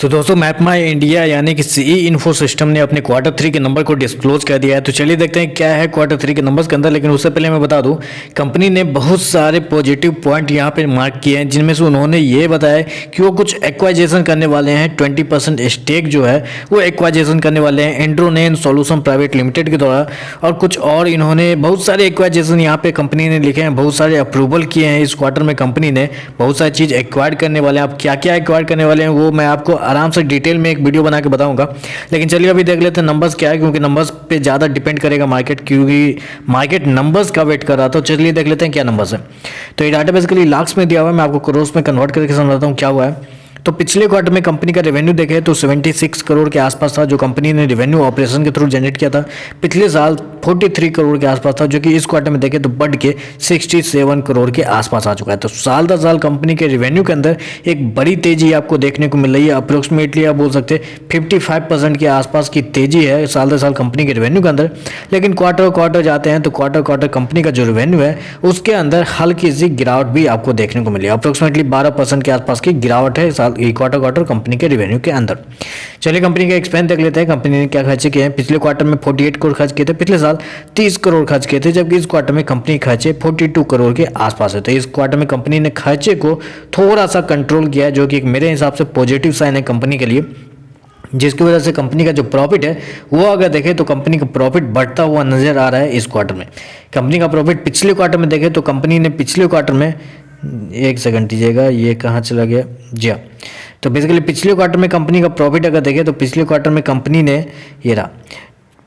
तो दोस्तों मैप माई इंडिया यानी कि सीई इन्फो सिस्टम ने अपने क्वार्टर 3 के नंबर को डिस्क्लोज कर दिया है। तो चलिए देखते हैं क्या है क्वार्टर 3 के नंबर्स के अंदर। लेकिन उससे पहले मैं बता दूं, कंपनी ने बहुत सारे पॉजिटिव पॉइंट यहां पे मार्क किए हैं, जिनमें से उन्होंने ये बताया कि वो कुछ एक्वाइजेशन करने वाले हैं। 20% स्टेक जो है वो एक्वाइजेशन करने वाले हैं एंड्रोनेन सॉल्यूशन प्राइवेट लिमिटेड के द्वारा। और कुछ और इन्होंने बहुत सारे एक्वाइजेशन यहाँ पे कंपनी ने लिखे हैं, बहुत सारे अप्रूवल किए हैं। इस क्वार्टर में कंपनी ने बहुत सारी चीज़ एक्वायर करने वाले हैं। अब क्या क्या एक्वायर करने वाले हैं वो मैं आपको आराम से डिटेल में एक वीडियो बना के बताऊंगा। लेकिन चलिए अभी देख लेते हैं नंबर्स क्या है, क्योंकि नंबर्स पे ज़्यादा डिपेंड करेगा मार्केट, क्योंकि मार्केट नंबर्स का वेट कर रहा था। तो चलिए देख लेते हैं क्या नंबर्स है। तो ये डाटा बेसिकली लाख्स में दिया हुआ है, मैं आपको करोड़ में कन्वर्ट करके समझाता हूँ क्या हुआ है। तो पिछले क्वार्टर में कंपनी का रेवेन्यू देखें तो 76 करोड़ के आसपास था, जो कंपनी ने रेवेन्यू ऑपरेशन के थ्रू जनरेट किया था। पिछले साल 43 करोड़ के आसपास था, जो कि इस क्वार्टर में देखें तो बढ़ के 67 करोड़ के आसपास आ चुका है। तो साल दर साल कंपनी के रेवेन्यू के अंदर एक बड़ी तेजी आपको देखने को मिल रही है। अप्रोक्सीमेटली आप बोल सकते हैं 55% के आसपास की तेजी है साल दर साल कंपनी के रेवेन्यू के अंदर। लेकिन क्वार्टर जाते हैं तो क्वार्टर कंपनी का जो रेवेन्यू है उसके अंदर हल्की सी गिरावट भी आपको देखने को मिली। अप्रोक्सीमेटली 12% के आसपास की गिरावट है क्वार्टर कंपनी के रेवेन्यू के अंदर। चलिए कंपनी का एक्सपेंस देख लेते हैं, कंपनी ने क्या खर्चे किए हैं। पिछले क्वार्टर में 48 करोड़ खर्च किए थे, पिछले साल 30 करोड़ खर्च किए थे, जबकि इस क्वार्टर में कंपनी खर्चे 42 करोड़ के आसपास है। तो इस क्वार्टर में कंपनी ने खर्चे को थोड़ा सा कंट्रोल किया है, जो कि मेरे हिसाब से पॉजिटिव साइन है कंपनी के लिए, जिसकी वजह से कंपनी का जो प्रॉफिट है वो अगर देखें तो कंपनी का प्रॉफिट बढ़ता हुआ नजर आ रहा है। इस क्वार्टर में कंपनी का प्रॉफिट पिछले क्वार्टर में देखें तो कंपनी ने पिछले क्वार्टर में, एक सेकंड दीजिएगा, ये कहाँ चला गया जी हाँ। तो बेसिकली पिछले क्वार्टर में कंपनी का प्रॉफिट अगर देखें तो पिछले क्वार्टर में कंपनी ने ये रहा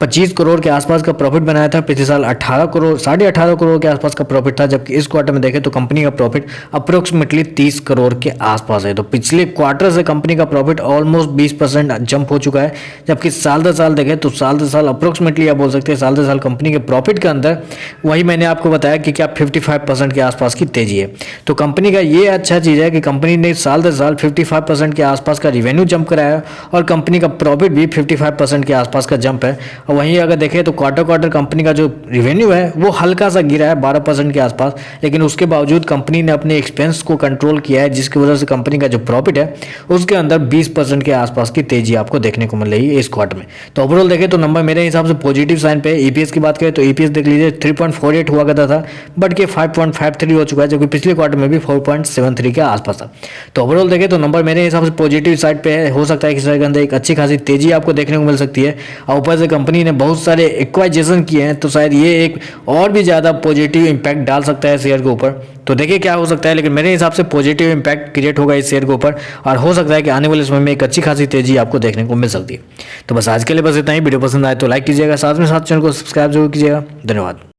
25 करोड़ के आसपास का प्रॉफिट बनाया था। पिछले साल 18 करोड़ 18.5 करोड़ के आसपास का प्रॉफिट था, जबकि इस क्वार्टर में देखें तो कंपनी का प्रॉफिट अप्रोक्सीमेटली 30 करोड़ के आसपास है। तो पिछले क्वार्टर से कंपनी का प्रॉफिट ऑलमोस्ट 20% जंप हो चुका है, जबकि साल दर साल देखें तो साल दर साल अप्रोक्सीमेटली आप बोल सकते हैं साल दर साल कंपनी के प्रॉफिट के अंदर वही मैंने आपको बताया कि क्या 55% के आसपास की तेजी है। तो कंपनी का ये अच्छा चीज़ है कि कंपनी ने साल दर साल 55% के आसपास का रिवेन्यू जंप कराया और कंपनी का प्रॉफिट भी 55% के आसपास का जंप है। और वहीं अगर देखें तो क्वार्टर कंपनी का जो रिवेन्यू है वो हल्का सा गिरा है 12% के आसपास, लेकिन उसके बावजूद कंपनी ने अपने एक्सपेंस को कंट्रोल किया है, जिसकी वजह से कंपनी का जो प्रॉफिट है उसके अंदर 20% के आसपास की तेजी आपको देखने को मिल रही है इस क्वार्टर में। तो ओवरऑल देखें तो नंबर मेरे हिसाब से पॉजिटिव साइन पे। ईपीएस की बात करें तो ईपीएस देख लीजिए 3.48 हुआ करता था, बढ़ के 5.53 हो चुका है, जो कि पिछले क्वार्टर में भी 4.73 के आसपास था। तो ओवरऑल देखें तो नंबर मेरे हिसाब से पॉजिटिव साइड पे है। हो सकता है कि शेयर के अंदर एक अच्छी खासी तेजी आपको देखने को मिल सकती है, और ऊपर से कंपनी ने बहुत सारे एक्वाइजेशन किए हैं, तो शायद ये एक और भी ज़्यादा पॉजिटिव इंपैक्ट डाल सकता है शेयर के ऊपर। तो देखिए क्या हो सकता है, लेकिन मेरे हिसाब से पॉजिटिव इंपैक्ट क्रिएट होगा इस शेयर के ऊपर, और हो सकता है कि आने वाले समय में एक अच्छी खासी तेजी आपको देखने को मिल सकती है। तो बस आज के लिए बस इतना ही। वीडियो पसंद आए तो लाइक कीजिएगा, साथ में साथ चैनल को सब्सक्राइब जरूर कीजिएगा। धन्यवाद।